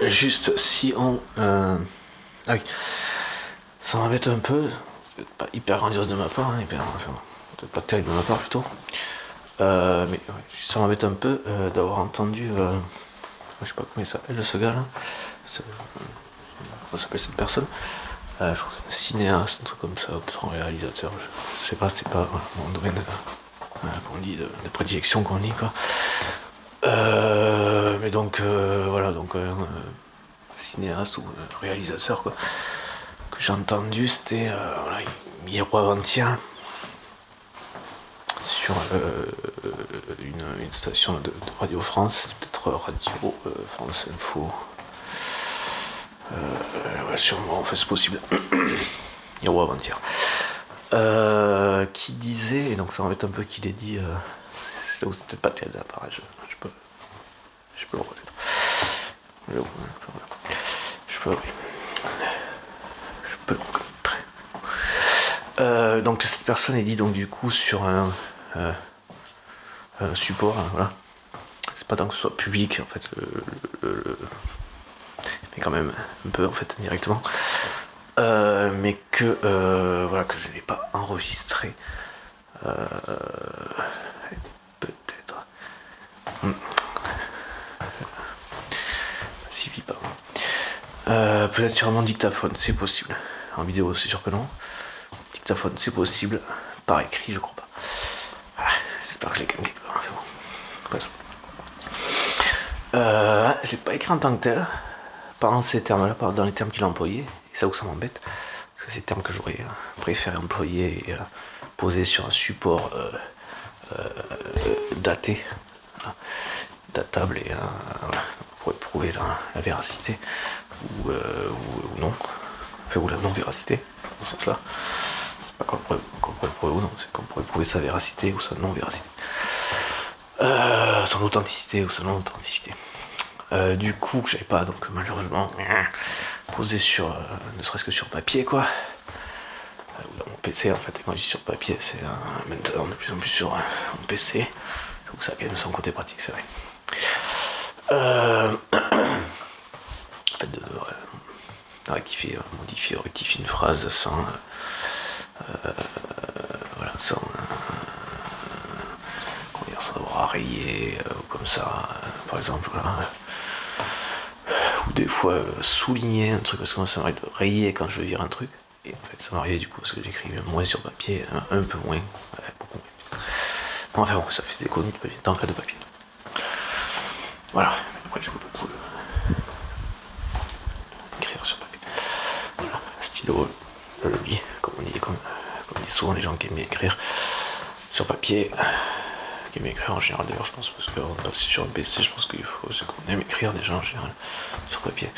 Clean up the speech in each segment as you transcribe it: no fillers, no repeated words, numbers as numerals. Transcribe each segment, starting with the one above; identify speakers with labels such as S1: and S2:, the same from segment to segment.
S1: Juste si on... Ah oui, ça m'embête un peu, pas hyper grandiose de ma part, hein, enfin, peut-être pas terrible de ma part plutôt, mais ouais, ça m'embête un peu d'avoir entendu, je sais pas comment il s'appelle ce gars là, comment s'appelle cette personne, je crois que c'est un cinéaste, un truc comme ça, peut-être un réalisateur, je sais pas, c'est pas mon domaine qu'on dit de prédilection qu'on dit quoi. Mais donc voilà, donc cinéaste ou réalisateur quoi, que j'ai entendu, c'était voilà, hier ou avant-hier sur une station de Radio France, peut-être Radio France Info. Ouais, sûrement, enfin c'est possible. Hier ou avant-hier. Qui disait, et donc ça m'embête un peu qu'il ait dit, c'est là où c'est peut-être pas terrible d'appareil, je peux le reconnaître. Je peux le reconnaître. Donc cette personne est dit donc du coup sur un support, hein, voilà. C'est pas tant que ce soit public en fait, mais quand même un peu en fait indirectement. Mais que voilà, que je n'ai pas enregistré. Peut-être. Suffit pas. Peut-être sur mon dictaphone, c'est possible. En vidéo, c'est sûr que non. Dictaphone, c'est possible. Par écrit, je crois pas. J'espère que je l'ai quand même quelque part. Bon. Je l'ai pas écrit en tant que tel. Pas dans ces termes-là, pas dans les termes qu'il a employés. Et c'est là où ça m'embête. Parce que c'est des termes que j'aurais préféré employer et poser sur un support daté. Voilà, datable et voilà, pour prouver la véracité ou non, enfin, ou la non-véracité dans ce sens-là. C'est pas qu'on pourrait prouver ou non, c'est qu'on pourrait prouver sa véracité ou sa non-véracité, son authenticité ou sa non-authenticité. Du coup, que j'avais pas donc malheureusement posé sur, ne serait-ce que sur papier quoi. Ou dans mon PC en fait, et quand je dis sur papier, c'est maintenant de plus en plus sur mon PC. Je trouve que ça a quand même son côté pratique, c'est vrai. En fait, de rectifier, modifier, rectifier une phrase sans voilà, sans avoir rayer comme ça, par exemple, voilà. Ou des fois souligner un truc, parce que moi ça m'arrive de rayer quand je veux dire un truc, et en fait ça m'arrive du coup parce que j'écris moins sur papier, un peu moins, beaucoup moins. Enfin bon, ça fait des économies de papier, d'encre de papier. Voilà, après j'aime beaucoup écrire sur papier. Voilà, stylo, le lit, comme on dit, comme disent souvent les gens qui aiment bien écrire sur papier. Qui aiment écrire en général d'ailleurs, je pense, parce que si sur un PC, je pense qu'il faut, c'est qu'on aime écrire déjà en général sur papier.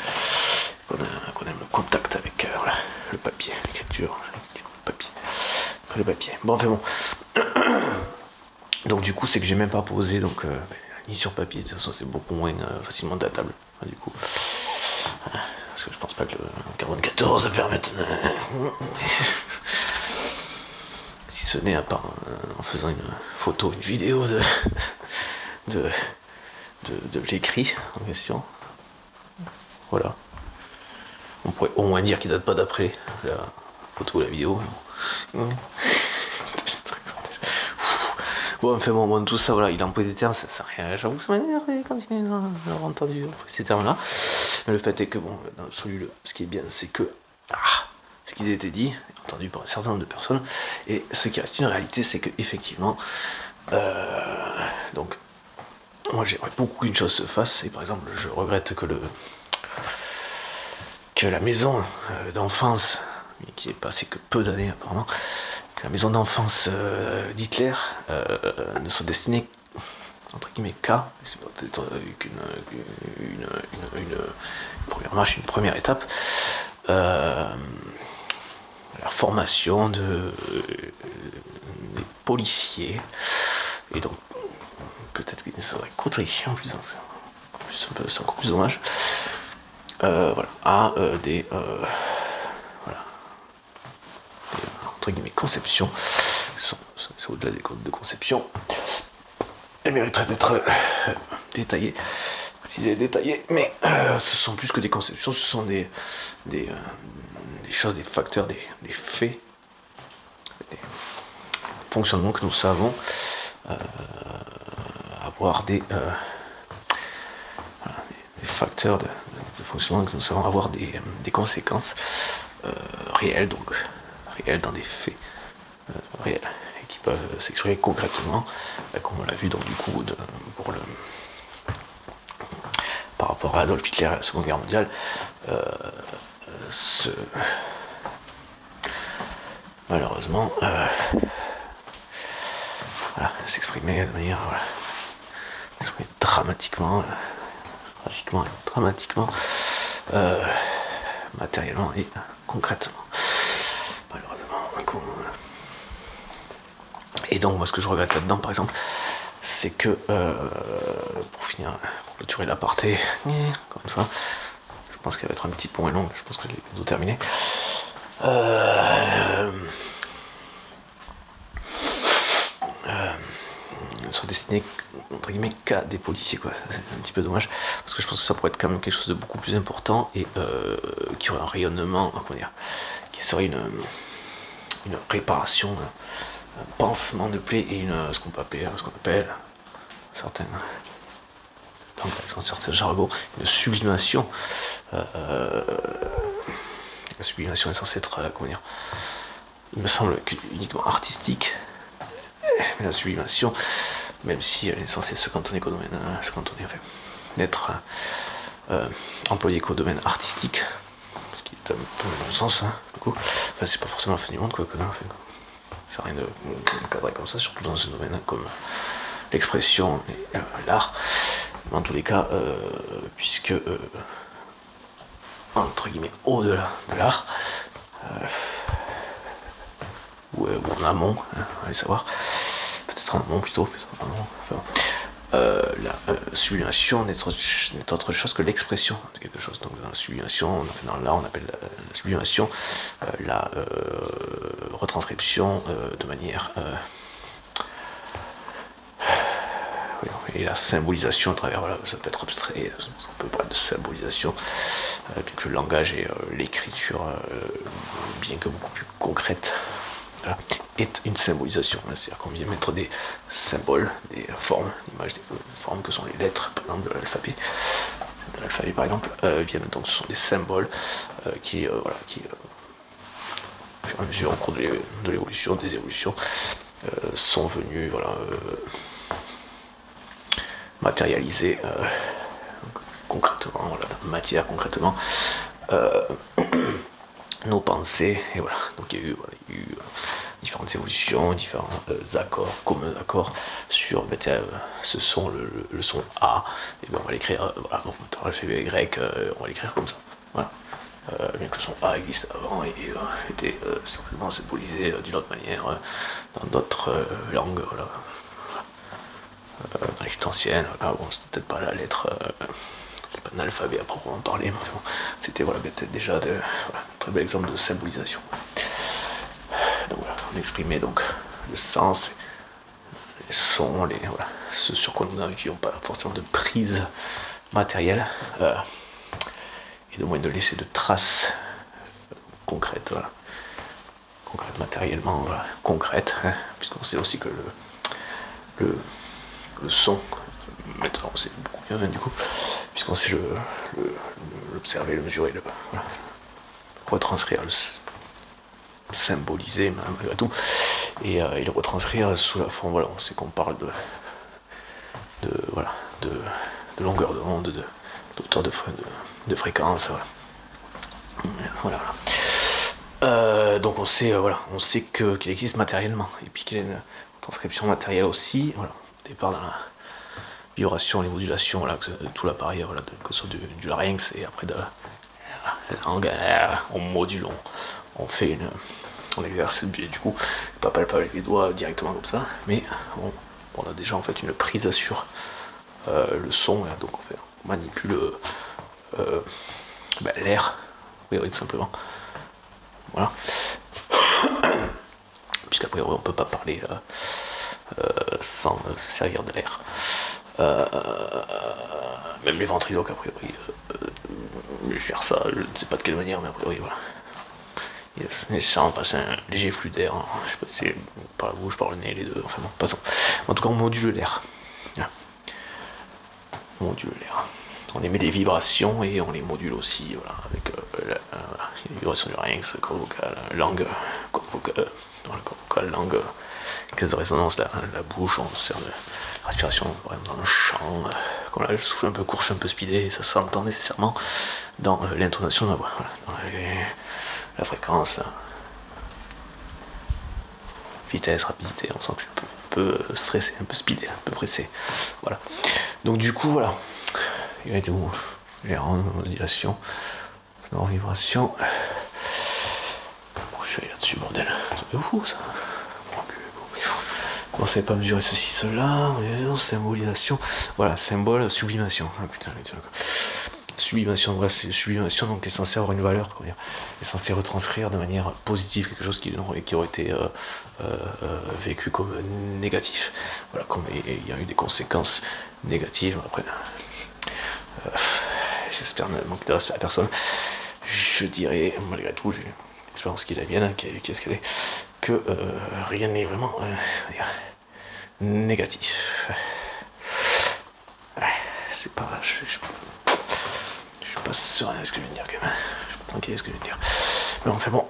S1: Qu'on aime le contact avec voilà, le papier, l'écriture, le papier. Bon, enfin bon. Donc du coup, c'est que j'ai même pas posé, donc ni sur papier, de toute façon, c'est beaucoup moins facilement datable. Du coup, parce que je pense pas que le 44 permette. Si ce n'est à part en faisant une photo, une vidéo de l'écrit en question. Voilà. On pourrait au moins dire qu'il date pas d'après la photo ou la vidéo. Bon, enfin bon, tout ça, voilà, il a employé des termes, ça sert à rien. J'avoue que ça m'a énervé quand il m'a entendu ces termes-là. Mais le fait est que, bon, dans l'absolu, ce qui est bien, c'est que ce qui a été dit, entendu par un certain nombre de personnes, et ce qui reste une réalité, c'est que effectivement, donc, moi j'aimerais beaucoup qu'une chose se fasse, et par exemple, je regrette que la maison d'enfance, qui est passée que peu d'années apparemment, que la maison d'enfance d'Hitler ne soit destinée entre guillemets qu'à, c'est peut-être une première marche, une première étape, la formation des policiers, et donc peut-être qu'il serait contrit en plus, c'est encore plus dommage, voilà, à des voilà, entre guillemets conceptions, c'est au-delà des codes de conception, elles mériteraient d'être détaillées. précisé et détaillé, mais ce sont plus que des conceptions, ce sont des choses, des facteurs, des faits, des fonctionnements que nous savons avoir des facteurs de fonctionnement que nous savons avoir des conséquences réelles, donc réelles dans des faits réels, et qui peuvent s'exprimer concrètement, comme on l'a vu donc du coup par rapport à Adolf Hitler à la Seconde Guerre mondiale, malheureusement voilà, s'exprimer de manière dramatiquement, matériellement et concrètement, malheureusement. Et donc moi ce que je regrette là-dedans par exemple, c'est que pour finir, pour clôturer l'aparté, encore une fois, je pense qu'elle va être un petit peu moins longue, je pense que je l'ai bientôt terminé. Soit destiné entre guillemets qu'à des policiers, quoi. C'est un petit peu dommage parce que je pense que ça pourrait être quand même quelque chose de beaucoup plus important et qui aurait un rayonnement, comment dire, qui serait une réparation, un pansement de plaie et ce qu'on appelle certains dans certains jargons, une sublimation. La sublimation est censée être, comment dire, il me semble uniquement artistique, mais la sublimation, même si elle est censée se cantonner qu'au domaine, d'être employée qu'au domaine artistique, ce qui est un peu le bon sens, hein, du coup. Enfin, c'est pas forcément la fin du monde, quoi, ça n'a rien de cadrer comme ça, surtout dans un domaine comme l'expression et l'art. Mais en tous les cas, puisque entre guillemets au-delà de l'art, ou en amont, hein, allez savoir, peut-être en amont plutôt, la sublimation n'est autre chose que l'expression de quelque chose. Donc dans la sublimation, dans l'art on appelle la sublimation la retranscription de manière et la symbolisation à travers, voilà, ça peut être abstrait, on peut parler de symbolisation, bien que le langage et l'écriture, bien que beaucoup plus concrète, voilà, est une symbolisation, hein, c'est-à-dire qu'on vient mettre des symboles, des formes, des images, des formes que sont les lettres, par exemple, de l'alphabet par exemple, donc ce sont des symboles qui au fur et à mesure, au cours de l'évolution, des évolutions, sont venus, voilà, matérialiser concrètement, voilà, matière concrètement, nos pensées, et voilà. Donc il y a eu différentes évolutions, différents accords, communs accords sur ce son, le son A, et bien on va l'écrire, voilà, donc dans l'alphabet grec, on va l'écrire comme ça, voilà. Bien que le son A existe avant et était certainement symbolisé d'une autre manière dans d'autres langues, voilà. Dans l'Égypte ancienne, voilà, bon, c'était peut-être pas la lettre, c'est pas un alphabet à proprement parler, mais bon, c'était voilà, peut-être déjà un très bel exemple de symbolisation. Donc voilà, on exprimait donc le sens, les sons, voilà, ce sur quoi nous n'avions pas forcément de prise matérielle, et de moins de laisser de traces concrètes, voilà, concrètes matériellement, voilà, concrètes, hein, puisqu'on sait aussi que le son, maintenant c'est beaucoup mieux, du coup, puisqu'on sait l'observer, le mesurer, voilà, retranscrire, le symboliser malgré tout, et le retranscrire sous la forme, voilà, on sait qu'on parle de longueur de onde, de hauteur de fréquence, voilà. Donc on sait, voilà, on sait qu'il existe matériellement, et puis qu'il y a une transcription matérielle aussi, voilà, au départ dans la vibration, les modulations, voilà, que tout l'appareil, voilà, que ce soit du larynx, et après de la langue, on module, on fait on exerce, du coup, pas palpable avec les doigts directement comme ça, mais on a déjà en fait une prise sur le son, et donc on manipule l'air, oui, tout simplement, voilà. Puisqu'après on peut pas parler sans se servir de l'air. même les ventriloques, a priori, gèrent ça, je ne sais pas de quelle manière, mais a priori, voilà. Ça en passe un léger flux d'air, hein. Je sais pas si c'est par la bouche, par le nez, les deux, enfin bon, passons. En tout cas, on module l'air. On module l'air. On émet des vibrations et on les module aussi, voilà, avec voilà, les vibrations du larynx, le corps vocal, langue, corps vocal, dans le corps vocal, langue, caisse de résonance, la bouche, on sert de respiration dans le chant, comme là je souffle un peu court, je suis un peu speedé, ça s'entend nécessairement dans l'intonation de ma voix, voilà, dans la fréquence, la vitesse, rapidité, on sent que je suis un peu stressé, un peu speedé, un peu pressé, voilà. Donc du coup, voilà, il a été où l'air en modulation, en vibration. Je suis allé là-dessus, bordel, c'est de fou ça. Bon, c'est pas mesurer ceci, cela, symbolisation, voilà, symbole, sublimation. Ah putain, sublimation, ouais, c'est sublimation, donc est censé avoir une valeur, comment dire, est censé retranscrire de manière positive quelque chose qui aurait été vécu comme négatif. Voilà, comme il y a eu des conséquences négatives. Après, j'espère ne manquer de respect à personne. Je dirais, malgré tout, j'ai l'expérience qui est la mienne, qu'est-ce qu'elle est, que rien n'est vraiment négatif. Ouais, c'est pas. Je suis pas serein avec ce que je viens de dire quand même. Je suis pas tranquille avec ce que je viens de dire. Mais enfin bon,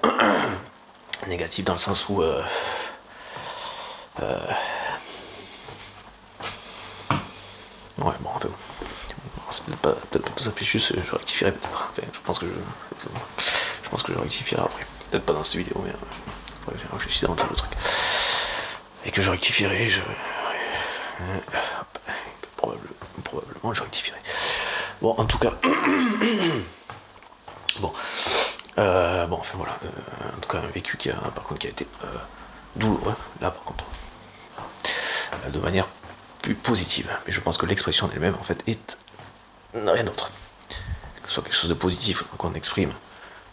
S1: négatif dans le sens où. Ouais, bon, enfin bon. C'est peut-être pas tout ça fichu, je rectifierai peut-être. Enfin, je pense que je rectifierai après. Peut-être pas dans cette vidéo, mais après j'ai réfléchi davantage le truc. Et que je rectifierai, probablement je rectifierai. Bon, en tout cas. Bon. Bon, enfin voilà. En tout cas, un vécu qui a été douloureux, là par contre. De manière plus positive. Mais je pense que l'expression en elle-même, en fait, est rien d'autre. Que ce soit quelque chose de positif qu'on exprime,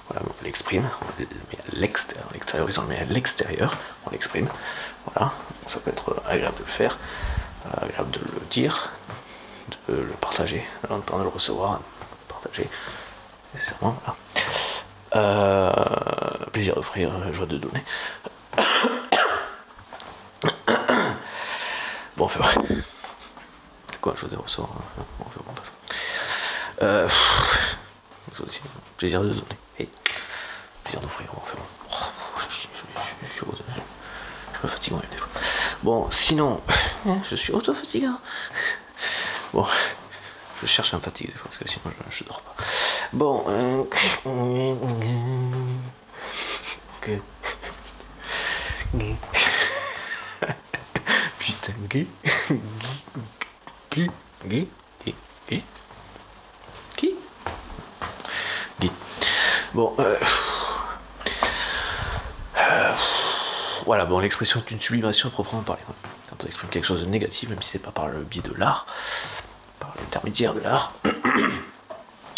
S1: voilà, on l'exprime, on le met à l'extérieur, on le met à l'extérieur, on l'exprime, voilà, donc ça peut être agréable de le faire, agréable de le dire, de le partager, de l'entendre, de le recevoir, de le partager, nécessairement, voilà. Plaisir d'offrir, joie de donner. Bon, enfin, ouais. C'est quoi, joie de recevoir, bon, enfin, bon, passe. Ça aussi, plaisir de donner. Et plaisir d'offrir, bon, enfin, bon. Je me fatigue des fois. Bon, sinon, je suis auto-fatigant. Bon, je cherche à me fatiguer des fois, parce que sinon je dors pas. Bon, putain, Guy. Bon, voilà, bon, l'expression est une sublimation proprement parlée. Quand on exprime quelque chose de négatif, même si c'est pas par le biais de l'art, par l'intermédiaire de l'art,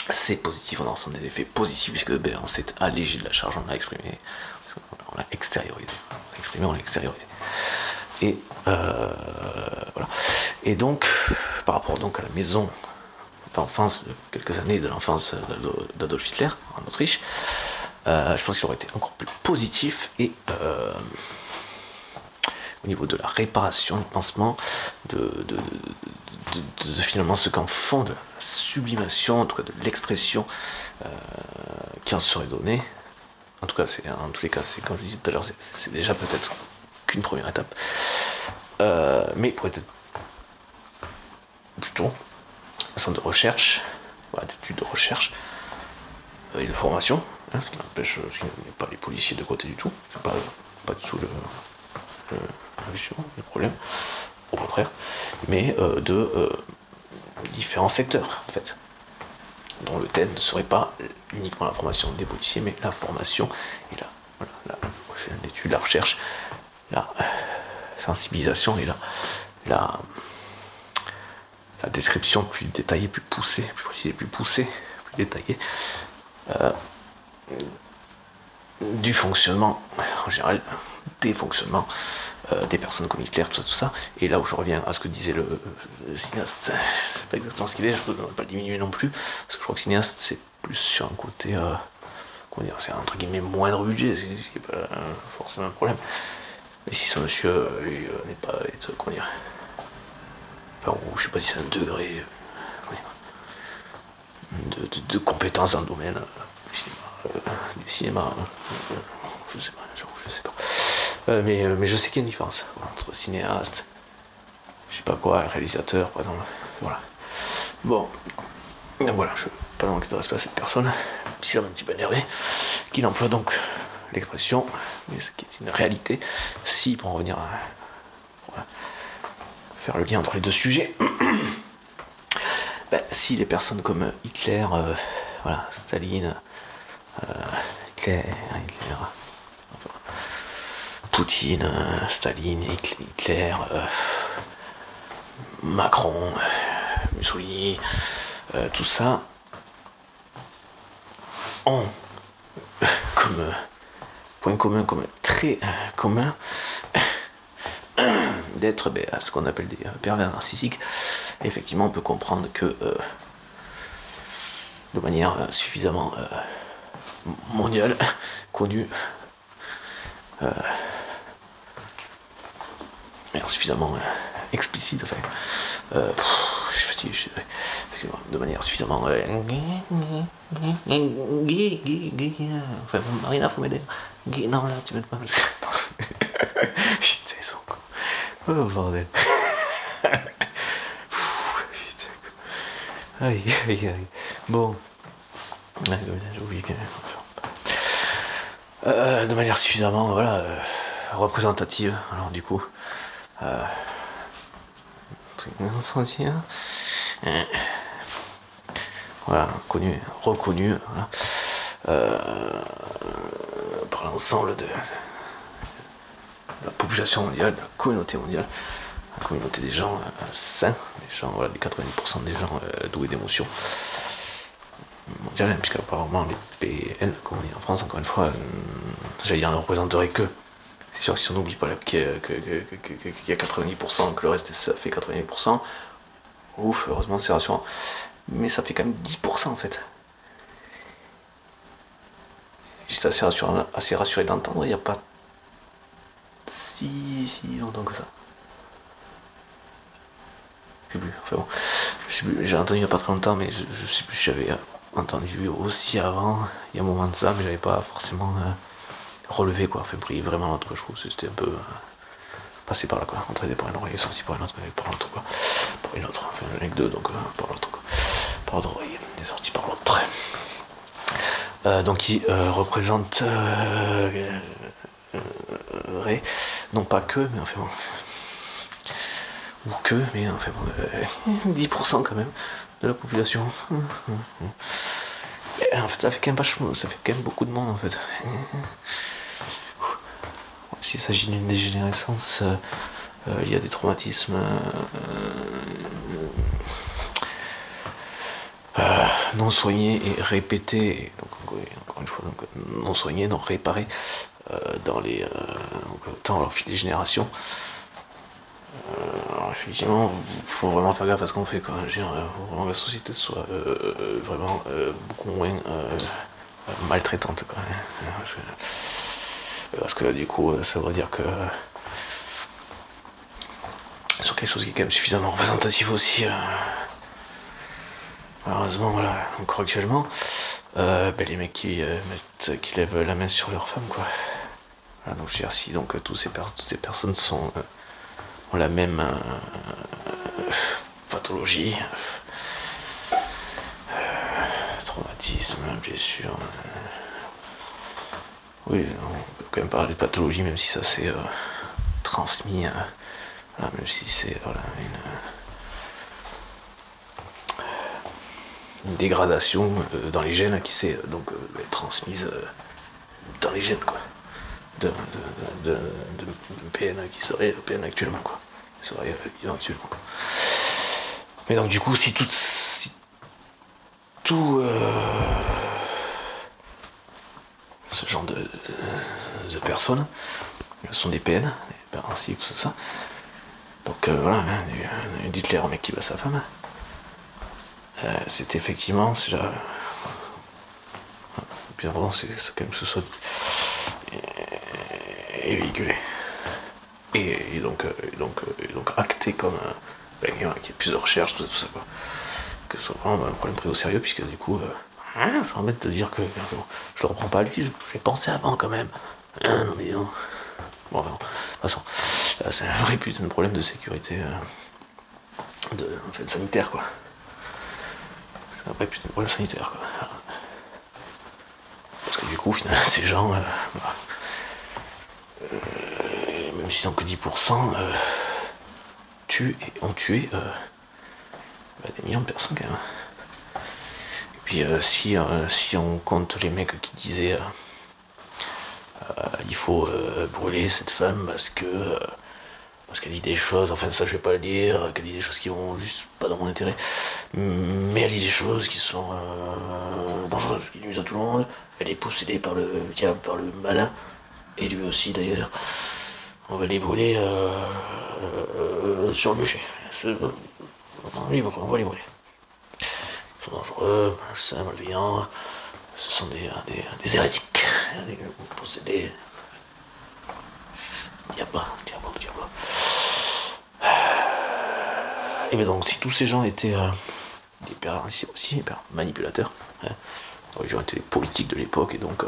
S1: c'est positif, on en ressent des effets positifs, puisque on s'est allégé de la charge, on l'a exprimé, on l'a extériorisé. On l'a exprimé, on l'a extériorisé. Et voilà. Et donc, par rapport donc à la maison d'enfance de quelques années de l'enfance d'Adolf Hitler en Autriche, je pense qu'il aurait été encore plus positif et au niveau de la réparation, du pansement, de finalement ce qu'en font de la sublimation, en tout cas de l'expression qui en serait donnée. En tout cas, en tous les cas, c'est comme je disais tout à l'heure, c'est déjà peut-être qu'une première étape, mais pourrait être plutôt un centre de recherche, voilà, d'études de recherche et de formation, hein, ce qui n'empêche qu'il n'y a pas les policiers de côté du tout, c'est pas du tout le problème, au contraire, mais de différents secteurs en fait, dont le thème ne serait pas uniquement la formation des policiers, mais la formation et l'étude, la recherche, la sensibilisation et la description plus détaillée, plus poussée, plus précise, plus poussée, plus détaillée du fonctionnement, en général, des fonctionnements des personnes comme Hitler, tout ça. Et là où je reviens à ce que disait le cinéaste, c'est pas exactement ce qu'il est, je ne peux pas le diminuer non plus, parce que je crois que cinéaste, c'est plus sur un côté, comment dire, c'est entre guillemets moindre budget, ce qui n'est pas forcément un problème. Mais si ce monsieur n'est pas, comment dire, enfin, je sais pas si c'est un degré de compétence dans le domaine du cinéma, je sais pas, je sais pas. Mais je sais qu'il y a une différence entre cinéaste, je sais pas quoi, réalisateur, par exemple. Voilà. Bon, donc voilà, je ne veux pas manquer de respect à cette personne, si ça m'a un petit peu énervé, qu'il emploie donc l'expression, mais ce qui est une réalité, si, pour en revenir à faire le lien entre les deux sujets, ben, si les personnes comme Hitler, voilà, Staline, Hitler, enfin, Poutine, Staline, Hitler, Macron, Mussolini, tout ça ont comme point commun, comme très commun, d'être à ce qu'on appelle des pervers narcissiques. Et effectivement, on peut comprendre que de manière suffisamment mondiale, connue, suffisamment explicite, enfin, je suis fatigué, je suis désolé, excusez-moi, de manière suffisamment enfin, Marina, faut m'aider. Non, là, tu m'aides pas. Putain, ils sont cons. Oh, bordel. Putain. Aïe, aïe, aïe. Bon. J'ai oublié que... de manière suffisamment, voilà, représentative, alors du coup... voilà, connu, reconnu, voilà, par l'ensemble de la population mondiale, de la communauté mondiale, la communauté des gens sains, les gens, voilà, les 90% des gens doués d'émotions mondiales, puisqu'apparemment les PN, comme on dit en France, encore une fois, j'allais dire, ne représenteraient que. C'est sûr que si on n'oublie pas qu'il y a 90%, que le reste ça fait 90%, ouf, heureusement c'est rassurant. Mais ça fait quand même 10% en fait. J'étais assez rassuré d'entendre, il n'y a pas si longtemps que ça. Je sais plus, enfin bon, je sais plus, j'ai entendu il n'y a pas très longtemps, mais je sais plus, j'avais entendu aussi avant, il y a un moment de ça, mais j'avais pas forcément relevé quoi, enfin pris vraiment l'autre, je trouve que c'était un peu passé par là quoi, entré par une oreille, sorti par une autre, par l'autre quoi, par une autre, enfin j'en ai que deux, donc par l'autre quoi, par l'autre oreille, et sorti par l'autre. Donc il représente non pas que, mais enfin bon, ou que, mais enfin bon, 10% quand même de la population. Et en fait, ça fait quand même vachement, ça fait quand même beaucoup de monde en fait. S'il s'agit d'une dégénérescence, il y a des traumatismes non soignés et répétés, donc encore une fois, donc, non soignés, non réparés dans les tant au fil des générations. Alors effectivement, faut vraiment faire gaffe à ce qu'on fait, quoi. Je veux dire, faut vraiment que la société soit vraiment beaucoup moins maltraitante, quoi. Parce que du coup, ça veut dire que sur quelque chose qui est quand même suffisamment représentatif aussi, malheureusement, voilà, encore actuellement, les mecs qui lèvent la main sur leur femme, quoi. Voilà, donc je veux dire, si donc toutes ces personnes ont la même pathologie, traumatisme, blessure. Oui, on peut quand même parler de pathologie, même si ça s'est transmis, voilà, même si c'est voilà, une dégradation dans les gènes qui s'est donc transmise dans les gènes, quoi. De PN qui serait PN actuellement, quoi. Qui serait vivant actuellement, quoi. Mais donc du coup, si tout ce genre de personnes Ce sont des PN, des parents cibles, tout ça. Donc voilà, hein, d'Hitler, un mec qui bat sa femme. C'est effectivement, c'est là. Bien vraiment, c'est quand même que ce soit et véhiculé. Et donc acté comme qu'il y ait plus de recherche, tout ça quoi. Que ce soit vraiment un problème pris au sérieux, puisque du coup, ça m'embête de dire que je le reprends pas à lui, j'ai pensé avant quand même. Non mais non. Bon, enfin, de toute façon, c'est un vrai putain de problème de sécurité, en fait, sanitaire quoi. C'est un vrai putain de problème sanitaire quoi. Parce que du coup, finalement, ces gens, bah, même s'ils sont que 10%, ont tué des millions de personnes quand même. Et puis si on compte les mecs qui disaient il faut brûler cette femme parce qu'elle dit des choses, enfin ça je vais pas le dire, qu'elle dit des choses qui vont juste pas dans mon intérêt, mais elle dit des choses qui sont dangereuses, qui nuisent à tout le monde, elle est possédée par le diable, par le malin, et lui aussi d'ailleurs. On va les brûler sur le bûcher. On va les brûler. Ils sont dangereux, malsains, malveillants. Ce sont des hérétiques, des possédés. Diable. Et bien donc, si tous ces gens étaient hyper aussi, hyper manipulateurs, hein, ils ont été les politiques de l'époque, et donc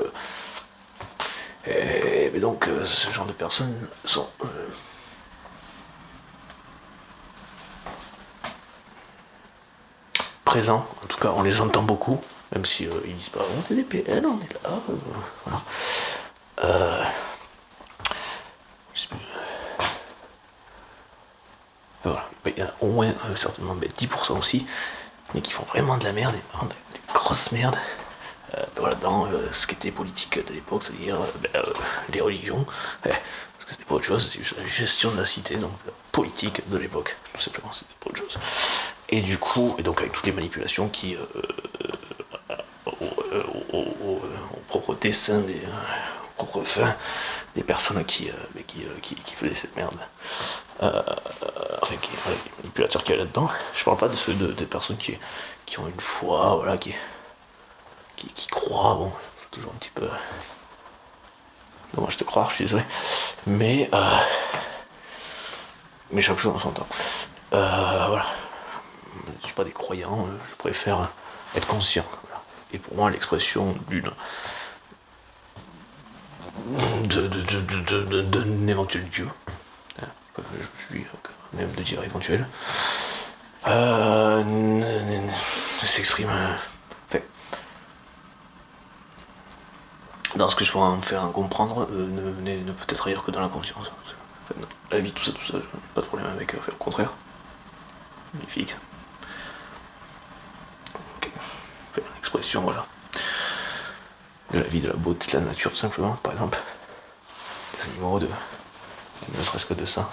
S1: ce genre de personnes sont présents, en tout cas on les entend beaucoup, même si ils disent pas on est des PN, on est là, voilà. Voilà. Il y en a au moins certainement 10% aussi, mais qui font vraiment de la merde, des grosses merdes. Voilà, dans ce qui était politique de l'époque, c'est-à-dire les religions, parce que c'était pas autre chose, c'est la gestion de la cité, donc la politique de l'époque, tout simplement, c'était pas autre chose. Et du coup, et donc avec toutes les manipulations qui, au propre dessein, au propre fin des personnes qui faisaient cette merde. Enfin, voilà, les manipulateurs qu'il y a là-dedans. Je parle pas de ceux des personnes qui ont une foi, voilà, qui croient, bon, c'est toujours un petit peu dommage de croire, je suis désolé. Mais chaque chose en son temps. Voilà. Je ne suis pas des croyants, je préfère être conscient. Voilà. Et pour moi, l'expression d'un éventuel Dieu, je suis même de dire éventuel, s'exprime fait, dans ce que je pourrais en faire comprendre, ne peut être ailleurs que dans la conscience. Enfin, la vie, tout ça, j'ai pas de problème avec, au contraire. Magnifique. Okay. Enfin, l'expression, voilà. De la vie, de la beauté, de la nature, tout simplement, par exemple. Des animaux, ne serait-ce que de ça.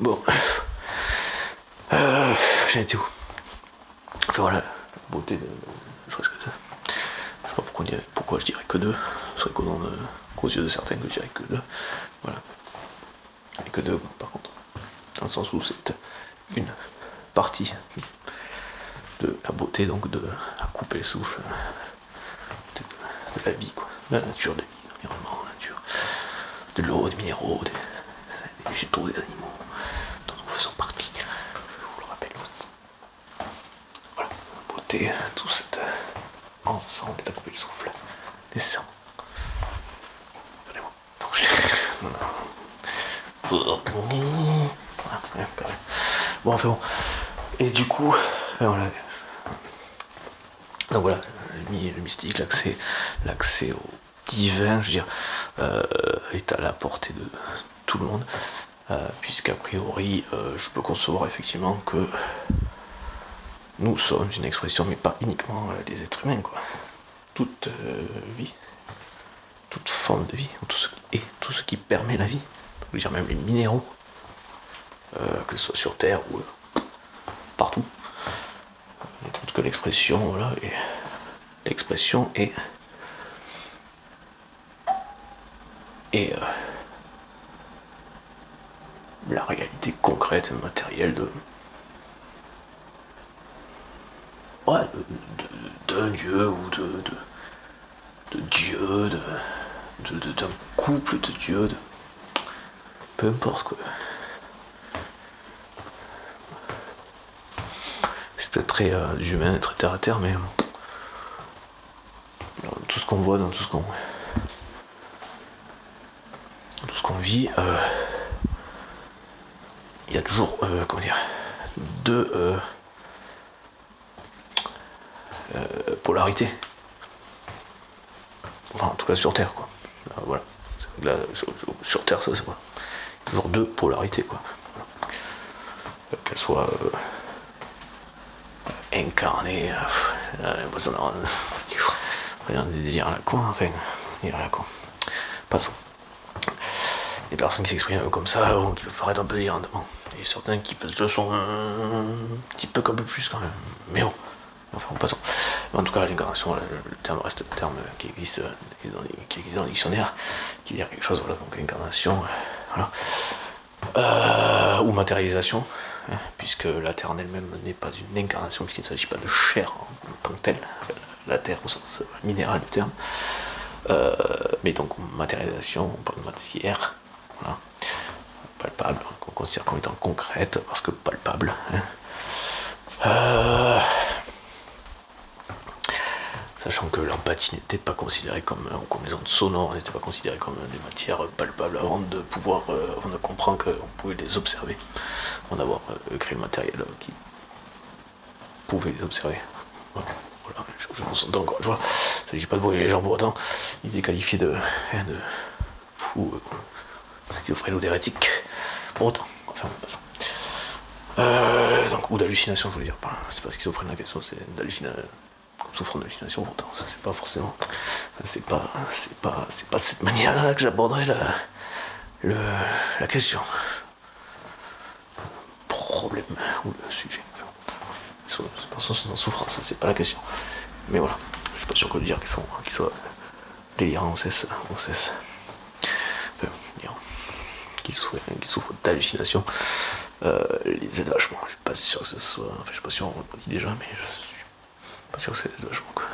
S1: Bon, j'ai été où? Enfin voilà, la beauté de. Je sais pas pourquoi je dirais que deux. Ce serait qu'aux yeux de certains que je dirais que deux. Voilà. Et que deux, par contre. Dans le sens où c'est une partie de la beauté, donc à couper le souffle, de la vie, quoi. De la nature, de l'environnement, la nature. De l'eau, des minéraux, des végétaux, des animaux, dont nous faisons partie. Je vous le rappelle aussi. Voilà, la beauté, tout cet ensemble est à couper le souffle, nécessairement. Regardez-moi. Bon, enfin bon. Et du coup, voilà. Donc voilà, le mystique, l'accès au divin, je veux dire, est à la portée de tout le monde, puisqu'a priori, je peux concevoir effectivement que nous sommes une expression, mais pas uniquement des êtres humains, quoi. Toute vie, toute forme de vie, tout ce qui permet la vie, on peut dire même les minéraux, que ce soit sur Terre ou partout. Je trouve que l'expression, voilà, et l'expression est la réalité concrète, matérielle d'un dieu ou de dieu, d'un couple de dieux, peu importe quoi. C'est peut-être très humain, très terre à terre, mais dans tout ce qu'on voit, dans tout ce qu'on vit, il y a toujours, comment dire, deux polarités. Enfin, en tout cas sur Terre, quoi. Voilà. Là, sur Terre, ça, c'est quoi. Toujours deux polarités, quoi. Voilà. Qu'elles soient incarnées, rien des délires à la con, enfin, délires à la con. Passons. Les personnes qui s'expriment comme ça, qui peuvent paraître un peu délirantes. Bon. Et certains qui le sont un petit peu un peu plus quand même. Mais bon. Enfin, passons. En tout cas, l'incarnation, le terme reste un terme qui existe dans le dictionnaire, qui veut dire quelque chose, voilà, donc incarnation, voilà. Ou matérialisation, hein, puisque la Terre en elle-même n'est pas une incarnation, puisqu'il ne s'agit pas de chair en tant que telle, enfin, la Terre au sens minéral du terme. Mais donc, matérialisation, on parle de matière, voilà, palpable, qu'on considère comme étant concrète, parce que palpable, hein. Sachant que l'empathie n'était pas considérée comme les ondes sonores, n'était pas considérée comme des matières palpables avant de pouvoir, avant de comprendre qu'on pouvait les observer, avant d'avoir créé le matériel qui pouvait les observer. Voilà, je m'en sens encore une fois. Il ne s'agit pas de brouiller les gens pour autant, il est qualifié de fou, schizophréno-hérétique, pour autant. Enfin, passons. Donc, ou d'hallucination, je veux dire. C'est pas schizophrène la question, c'est d'hallucination. Souffrant d'hallucination, pourtant, ça c'est pas forcément. C'est pas cette manière-là que j'aborderai la question. Problème ou le sujet. Les personnes sont en souffrance, c'est pas la question. Mais voilà, je suis pas sûr que de dire qu'ils soient délirants, on cesse. Dire qu'ils souffrent d'hallucination. Les aide vachement. Je suis pas sûr que ce soit. Enfin, je suis pas sûr, on le dit déjà, mais je suis pas sûr que c'est vachement quoi.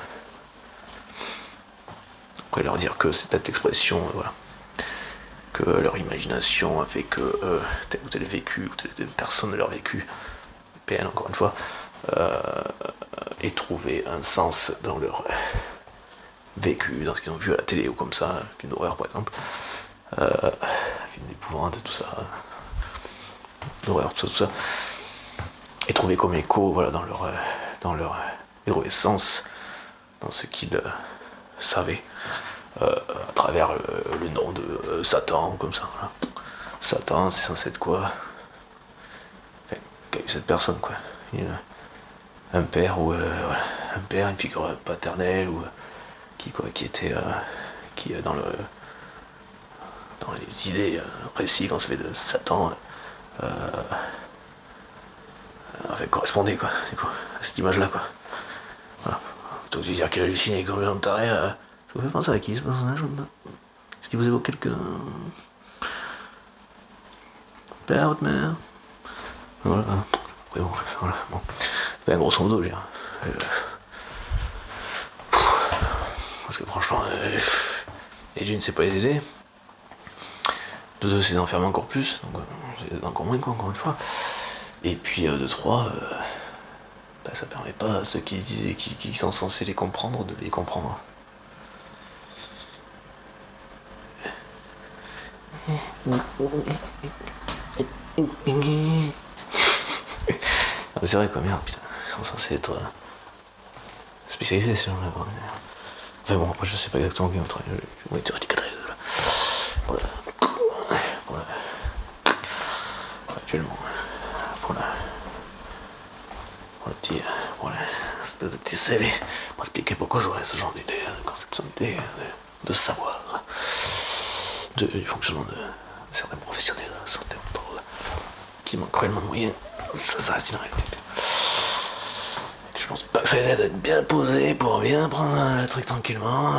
S1: Donc, leur dire que c'est cette expression, voilà, que leur imagination a fait que tel ou tel vécu, ou telle personne de leur vécu, PN encore une fois, ait trouvé un sens dans leur vécu, dans ce qu'ils ont vu à la télé ou comme ça, un film d'horreur par exemple, un film d'épouvante, tout ça, d'horreur, tout ça, et trouver comme écho, voilà, dans leur et trouver sens dans ce qu'ils savaient à travers le nom de Satan, comme ça. Voilà. Satan, c'est censé être quoi? Enfin, qu'a eu cette personne, quoi. Un père ou voilà, un père, une figure paternelle ou qui était dans les idées récits qu'on se fait de Satan. Avec correspondait quoi, du coup, à cette image-là quoi. Voilà. Plutôt que de dire qu'il hallucine comme un taré, ça vous fait penser à qui ce personnage? Est-ce qu'il vous évoque quelqu'un? Père, votre mère? Voilà. Après bon, voilà, bon. Ben, grosso modo, je veux dire. Parce que franchement, et d'une, c'est pas les aider. De deux, c'est d'enfermer encore plus, donc c'est encore moins quoi, encore une fois. Et puis de trois, ça permet pas à ceux qui sont censés les comprendre de les comprendre. C'est vrai quoi, merde, putain, ils sont censés être spécialisés ces gens-là. Enfin bon, après je sais pas exactement quel autre. Je vais te radicaler là. Voilà. Actuellement. Pour de petits CV pour expliquer pourquoi j'aurais ce genre d'idée, de conception d'idée, de savoir, du fonctionnement de certains professionnels de la santé mentale qui manquent cruellement de moyens. Ça reste une réalité. Je pense pas que ça aide d'être bien posé pour bien prendre le truc tranquillement.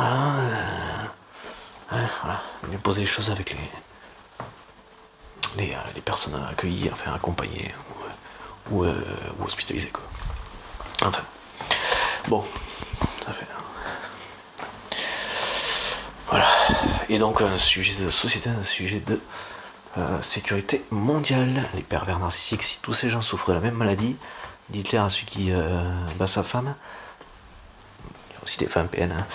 S1: Voilà, bien poser les choses avec les personnes accueillies, enfin accompagnées ou hospitalisées quoi. Enfin, bon, ça fait. Voilà. Et donc un sujet de société, un sujet de sécurité mondiale. Les pervers narcissiques, si tous ces gens souffrent de la même maladie, Hitler à celui qui bat sa femme, il y a aussi des femmes PN,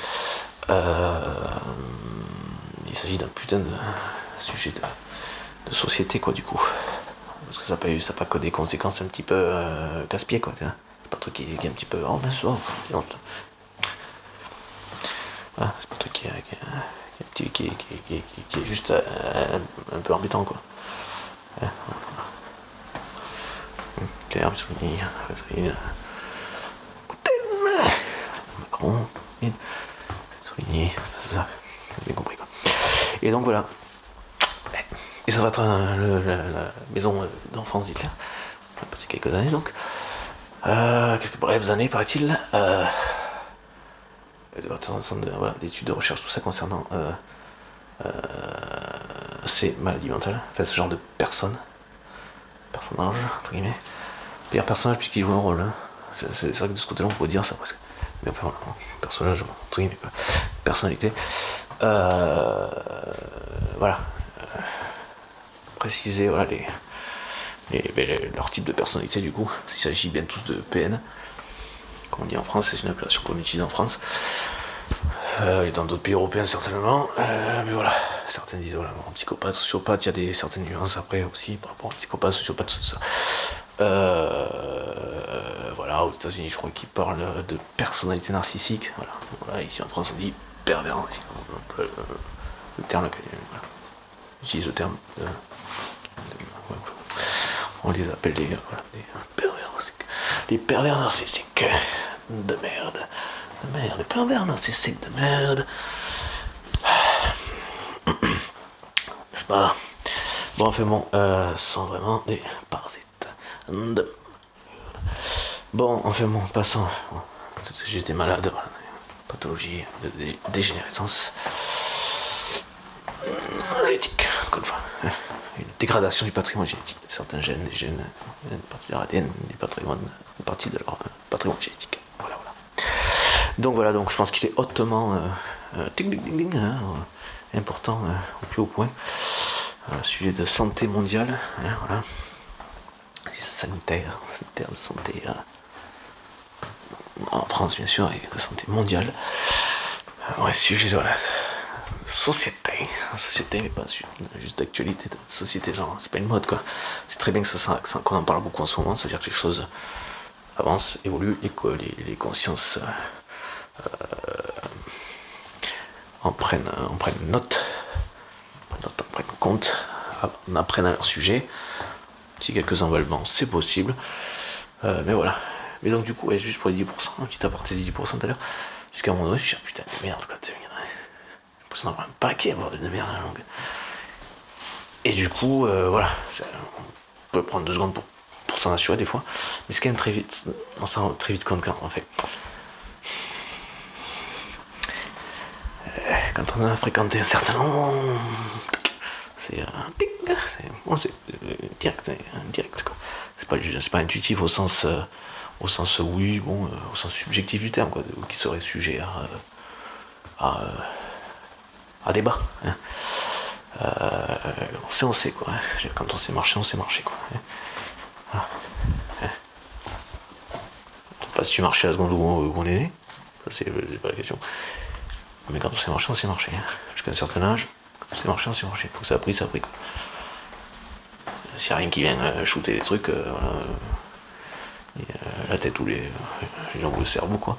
S1: il s'agit d'un putain de sujet de société quoi du coup. Parce que ça n'a pas que des conséquences un petit peu casse-pied quoi. C'est pas un truc qui est un petit peu. Oh ben ça, voilà, c'est pas un truc qui est juste un peu embêtant quoi. Claire, Mussolini, Macron, Mussolini, c'est ça, j'ai bien compris quoi. Et donc voilà. Et ça va être la maison d'enfance d'Hitler. On va passer quelques années donc. Quelques brèves années paraît-il. Voilà, d'études de recherche, tout ça concernant ces maladies mentales, enfin ce genre de personnage, entre guillemets. D'ailleurs, personnage, puisqu'il joue un rôle, hein. C'est vrai que de ce côté-là, on pourrait dire ça presque. Mais enfin, voilà, personnage, entre guillemets, quoi. Personnalité. Voilà. Préciser, voilà, leur type de personnalité, du coup. Il s'agit bien tous de PN. Comme on dit en France, c'est une appellation qu'on utilise en France. Et dans d'autres pays européens certainement, mais voilà, certains disent voilà, bon, psychopathe, sociopathe, il y a certaines nuances après aussi par rapport à psychopathe, sociopathe, tout ça. Voilà, aux États-Unis, je crois qu'ils parlent de personnalité narcissique. Voilà, ici en France, on dit pervers narcissique. Le terme, voilà, j'utilise le terme. On les appelle les pervers narcissiques. Les pervers narcissiques de merde. Les pervers narcissiques de merde. N'est-ce pas? Bon, enfin bon, sont vraiment des parasites de merde. Bon, enfin bon, passons. Peut-être que j'étais malade, voilà. Pathologie de dégénérescence génétique, encore une fois. Une dégradation du patrimoine génétique de certains gènes, des gènes, une partie de leur ADN, une partie de leur patrimoine génétique. Voilà. Donc voilà, donc je pense qu'il est hautement important au plus haut point. Sujet de santé mondiale, voilà. Sanitaire de santé en France bien sûr, et de santé mondiale. Ouais, sujet de voilà. Société, mais pas juste d'actualité, de société, genre, c'est pas une mode quoi. C'est très bien que qu'on en parle beaucoup en ce moment, ça veut dire que les choses avancent, évoluent, et que les consciences en prennent note, en prennent compte, en apprennent à leur sujet. Si quelques envolements, c'est possible. Mais voilà. Mais donc du coup, juste pour les 10%, un petit aparté des 10% tout à l'heure, jusqu'à un moment donné, je suis putain de merde quoi, j'ai l'impression d'avoir un paquet bordel de merde. Donc. Et du coup, voilà, on peut prendre 2 secondes pour s'en assurer des fois, mais c'est quand même très vite, on s'en rend très vite compte quand en fait. Quand on a fréquenté un certain nombre, c'est direct quoi. C'est pas intuitif au sens oui, bon, au sens subjectif du terme quoi, qui serait sujet à débat. Hein. On sait quoi. Hein. Quand on sait marcher, on sait marcher quoi. Hein. Ah. Hein. Je sais pas si tu marchais à la seconde où on est né, ça c'est pas la question. Mais quand on sait marcher, on sait marcher. Hein. Jusqu'à un certain âge, on sait marcher, on sait marcher. Faut que ça a pris quoi. S'il n'y a rien qui vient shooter les trucs, voilà, la tête ou les jambes ou le cerveau quoi.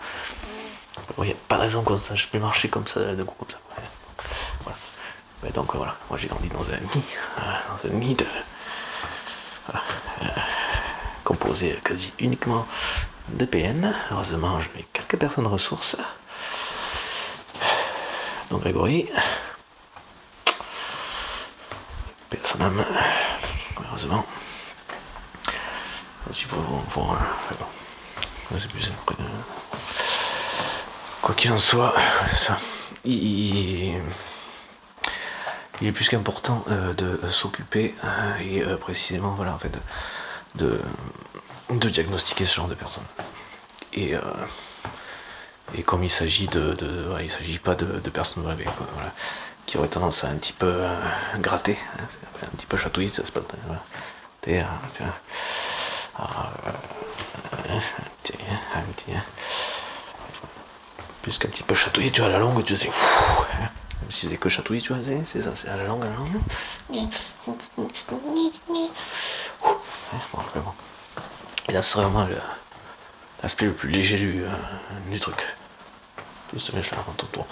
S1: Il n'y a pas de raison qu'on sache plus marcher comme ça d'un coup comme ça. Ouais. Voilà. Ouais, donc voilà, moi j'ai grandi dans un nid de, voilà, composé quasi uniquement de PN. Heureusement, j'avais quelques personnes ressources. Donc Grégory. Personne, heureusement. Il faut c'est plus après. Quoi qu'il en soit, ça, il est plus qu'important de s'occuper et précisément voilà en fait de diagnostiquer ce genre de personnes. Et comme il s'agit il s'agit pas de personnes voilà, qui auraient tendance à un petit peu gratter, hein, un petit peu chatouiller, c'est pas le temps. Voilà. Plus qu'un petit peu chatouiller, tu vois, à la longue, tu sais, même si c'est que chatouiller, tu vois, c'est ça, c'est à la longue, Bon, après, bon. Et là, c'est vraiment l'aspect le plus léger du truc. Tout ce mèche là avant ton tour.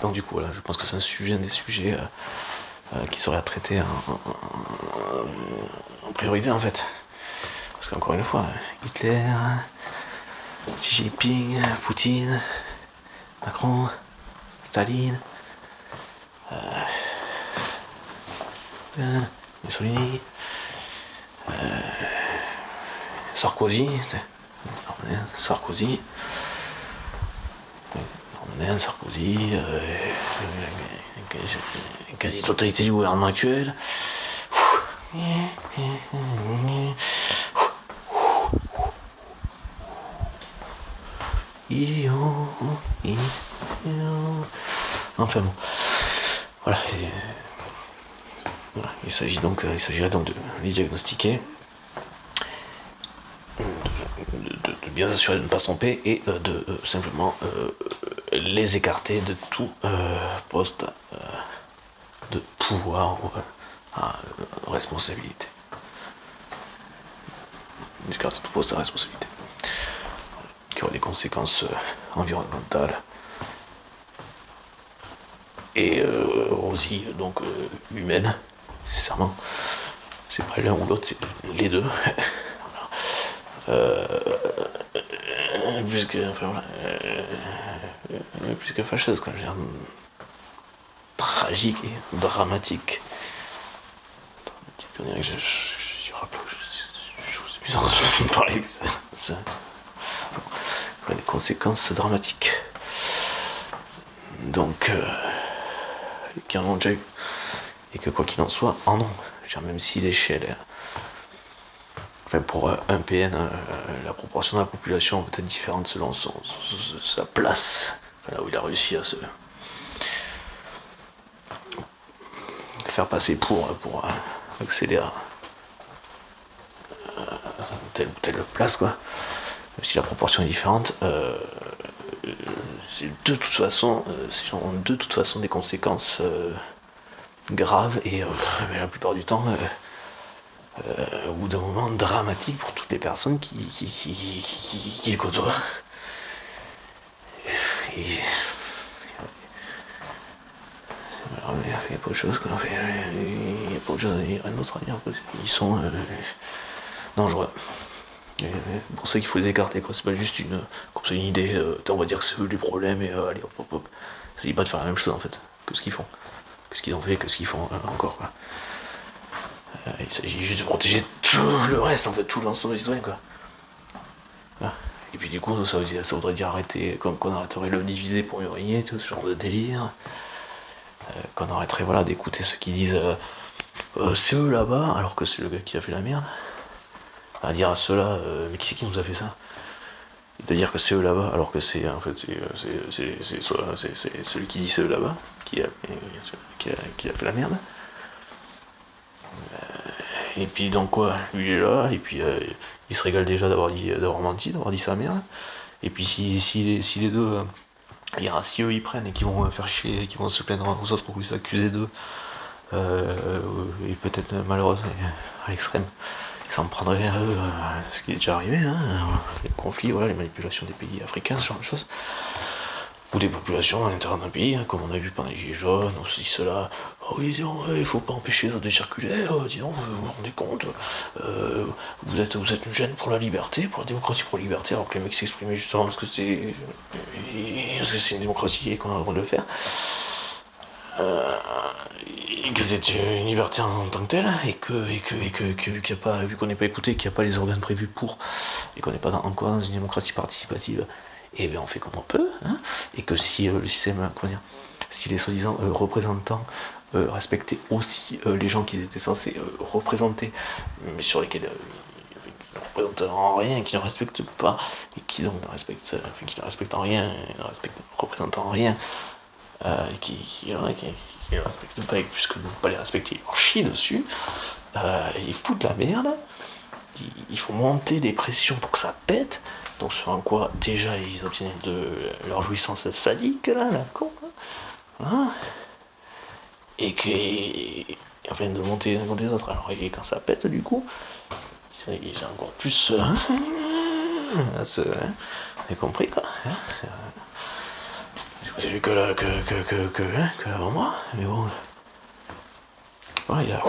S1: Donc, du coup, voilà, je pense que c'est un des sujets qui serait à traiter en priorité, en fait. Parce qu'encore une fois, Hitler, Xi Jinping, Poutine, Macron, Staline, Mussolini, Sarkozy, quasi-totalité du gouvernement actuel. Enfin bon. Voilà. Voilà. Il s'agirait donc de les diagnostiquer, de bien s'assurer de ne pas se tromper et de simplement les écarter de tout poste de pouvoir ou à responsabilité. Écarter tout poste à responsabilité. Qui aurait des conséquences environnementales et aussi donc humaines, nécessairement. C'est pas l'un ou l'autre, c'est les deux. Plus que fâcheuse, quoi. Tragique et dramatique. On dirait que je vous ai plus entendu parler. Ça a des conséquences dramatiques. Donc, qui en ont déjà eu. Et que quoi qu'il en soit, en ont. Même si l'échelle, enfin pour un PN, la proportion de la population est peut-être différente selon sa place, enfin, là où il a réussi à se faire passer pour accéder à telle ou telle place, quoi. Même si la proportion est différente, c'est de toute façon, ces gens ont de toute façon des conséquences graves et la plupart du temps au bout d'un moment dramatique pour toutes les personnes qui le côtoient. Et alors, il n'y a pas autre chose, quoi. Il n'y a pas autre chose à dire, rien d'autre à dire, parce qu'ils sont dangereux. Et pour ça qu'il faut les écarter, quoi. C'est pas juste une idée, on va dire que c'est eux les problèmes et allez hop hop hop. Ça dit pas de faire la même chose en fait que ce qu'ils font, que ce qu'ils ont fait, que ce qu'ils font encore, quoi. Il s'agit juste de protéger tout le reste, en fait, tout l'ensemble des citoyens, quoi. Voilà. Et puis du coup, ça voudrait dire arrêter, comme qu'on arrêterait le diviser pour mieux régner, tout ce genre de délire. Qu'on arrêterait voilà, d'écouter ceux qui disent c'est eux là-bas, alors que c'est le gars qui a fait la merde. À dire à ceux-là, mais qui c'est qui nous a fait ça? De dire que c'est eux là-bas, alors que c'est en fait c'est celui qui dit c'est eux là-bas qui a fait la merde. Et puis donc quoi, lui il est là, et puis il se régale déjà d'avoir menti, d'avoir dit sa merde. Et puis si les deux, si eux ils prennent et qu'ils vont faire chier, qu'ils vont se plaindre aux autres pour qu'ils s'accusent d'eux, et peut-être malheureusement à l'extrême, ils s'en prendraient à eux, ce qui est déjà arrivé, hein, les conflits, voilà, les manipulations des pays africains, ce genre de choses. Ou des populations à l'intérieur d'un pays, hein, comme on a vu pendant les Gilets jaunes, ou ceci, cela. oui, disons, il faut pas empêcher les autres de circuler, disons, vous vous rendez compte, vous êtes une gêne pour la liberté, pour la démocratie, pour la liberté, alors que les mecs s'exprimaient justement parce que c'est une démocratie et qu'on a le droit de le faire. Et que c'est une liberté en tant que telle, et que vu qu'on n'est pas écouté, qu'il n'y a pas les organes prévus pour, et qu'on n'est pas encore dans une démocratie participative, et bien on fait comme on peut, hein, et que si le système, comment dire, si les soi-disant représentants respectaient aussi les gens qu'ils étaient censés représenter, mais sur lesquels ils ne représentent en rien, qui ne respectent pas, et qui donc ne respectent, qui ne respectent en rien, ne représentent en rien, qui ne respectent pas, et puisque ne pas les respecter, ils leur chient dessus, ils foutent de la merde, il faut monter les pressions pour que ça pète, donc sur un quoi déjà ils obtiennent de leur jouissance sadique, là, la con, hein, et enfin de monter les uns contre les autres, alors et quand ça pète du coup, c'est encore plus, hein, vous avez compris quoi, hein, j'ai vu que l'avant moi, mais bon. Ouais, il a.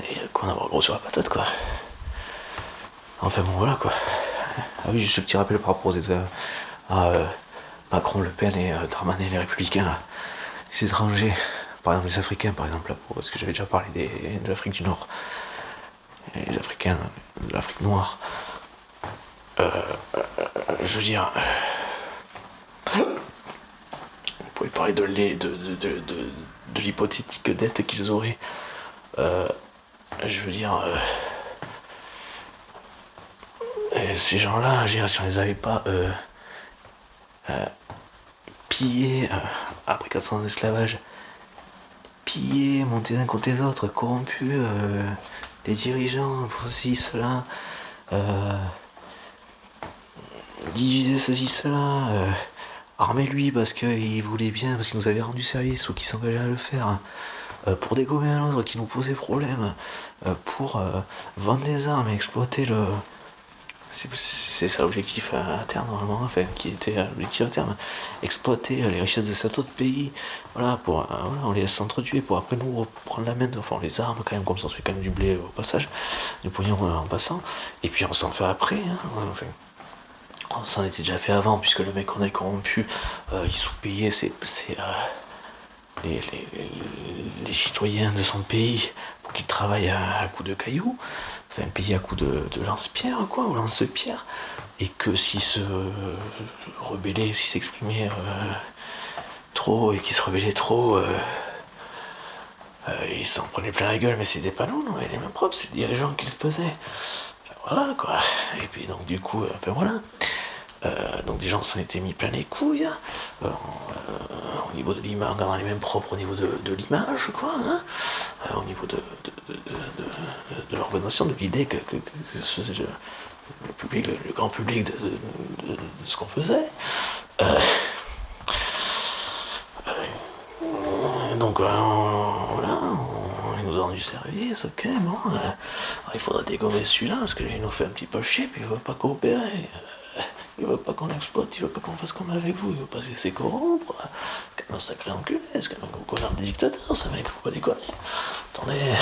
S1: Et qu'on a gros sur la patate quoi. Enfin bon voilà quoi. Ah oui, juste ce petit rappel par rapport aux États. Macron, Le Pen et Darmanin, les Républicains là. Les étrangers, par exemple les Africains par exemple, là, parce que j'avais déjà parlé de l'Afrique du Nord. Et les Africains, de l'Afrique noire. Je veux dire. On pouvait parler de l'hypothétique dette qu'ils auraient. Je veux dire. Ces gens-là, si on les avait pas pillés après 400 ans d'esclavage, pillés, montés les uns contre les autres, corrompus, les dirigeants, pour ceci, cela, diviser ceci, cela, armer lui parce qu'il voulait bien, parce qu'il nous avait rendu service ou qu'il s'engageait à le faire, pour dégommer un autre qui nous posait problème, pour vendre des armes et exploiter le. C'est ça l'objectif à terme normalement, enfin qui était l'objectif à terme, exploiter les richesses de cet autre pays, voilà, pour voilà, on les laisse s'entretuer pour après nous reprendre la main, enfin on les arme quand même, comme ça on se fait quand même du blé au passage, du pognon en passant, et puis on s'en fait après, hein, enfin. On s'en était déjà fait avant, puisque le mec qu'on a corrompu, il sous-payait les citoyens de son pays pour qu'ils travaillent à coups de cailloux, enfin payé à coups de lance-pierre quoi, ou lance-pierre, et que s'ils se rebellaient, s'ils s'exprimaient trop, et qu'ils se rebellaient trop, ils s'en prenaient plein la gueule, mais c'était pas nous, on avait les mains propres, c'est le dirigeant qui le faisait. Enfin, voilà quoi, et puis donc du coup, enfin voilà. Donc des gens s'en étaient mis plein les couilles, hein, au niveau de l'image, en gardant les mêmes propres au niveau de l'image, quoi, hein, au niveau de l'organisation, de l'idée que se faisait le public, le grand public de ce qu'on faisait. Donc voilà, il nous donne du service, ok, bon, il faudra dégommer celui-là, parce qu'il nous fait un petit peu chier, puis il veut pas coopérer. Il veut pas qu'on exploite, il veut pas qu'on fasse comme avec vous, il veut pas se laisser corrompre. C'est quand même un sacré enculé, c'est quand même un gros connard de dictateur, ce mec, faut pas déconner. Attendez.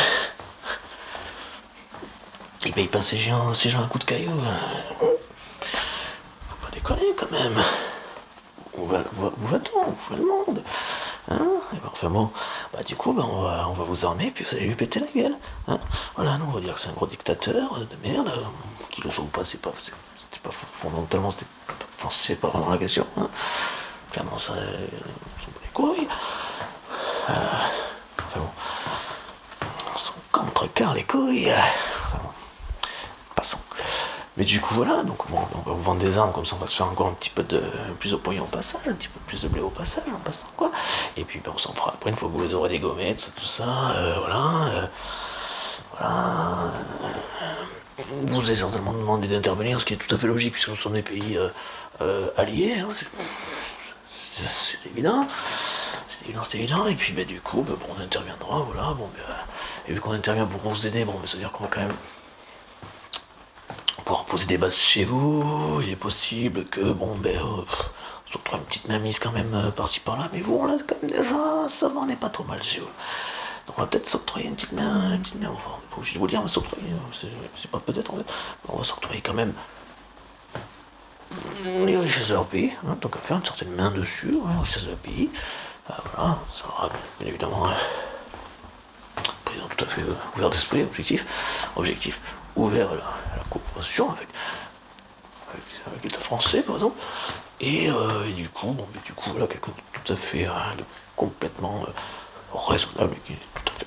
S1: Il paye pas ces gens à coups de cailloux. Faut pas déconner quand même. Où va-t-on? Où va le monde? Hein? Et ben, enfin bon, bah du coup, bah, on va vous armer, puis vous allez lui péter la gueule. Hein? Voilà, nous on va dire que c'est un gros dictateur de merde, qu'il le soit ou pas, c'était pas fondamentalement, c'est pas vraiment la question. Hein? Clairement, ça, on s'en bat les couilles. Enfin bon, on s'en contrecarre les couilles. Enfin bon, passons. Mais du coup voilà, donc bon, on va vous vendre des armes, comme ça on va se faire encore un petit peu de plus de pognon au passage, un petit peu plus de blé au passage en passant quoi. Et puis ben, on s'en fera après une fois que vous les aurez dégommés, tout ça, voilà. Voilà. Vous avez certainement demandé d'intervenir, ce qui est tout à fait logique puisque nous sommes des pays alliés, hein, c'est évident. C'est évident, et puis bah, du coup, bah, bon, on interviendra, voilà, bon, bah, et vu qu'on intervient pour vous aider, bon, bah, ça veut dire qu'on va quand même pouvoir poser des bases chez vous, il est possible que, bon, on s'octroie une petite mainmise quand même par-ci par-là, mais vous, on l'a quand même déjà, ça va, on n'est pas trop mal chez vous. Donc on va peut-être s'octroyer une petite main, enfin, on n'est pas obligé de vous le dire, on va s'octroyer, c'est pas peut-être en fait, on va s'octroyer quand même les richesses de leur pays, hein, donc à faire une certaine main dessus, hein, les richesses de leur pays, voilà, ça aura bien évidemment président tout à fait ouvert d'esprit, objectif ouvert à la coopération avec l'État français par exemple, et du coup, voilà, quelqu'un de tout à fait de complètement raisonnable et qui est tout à fait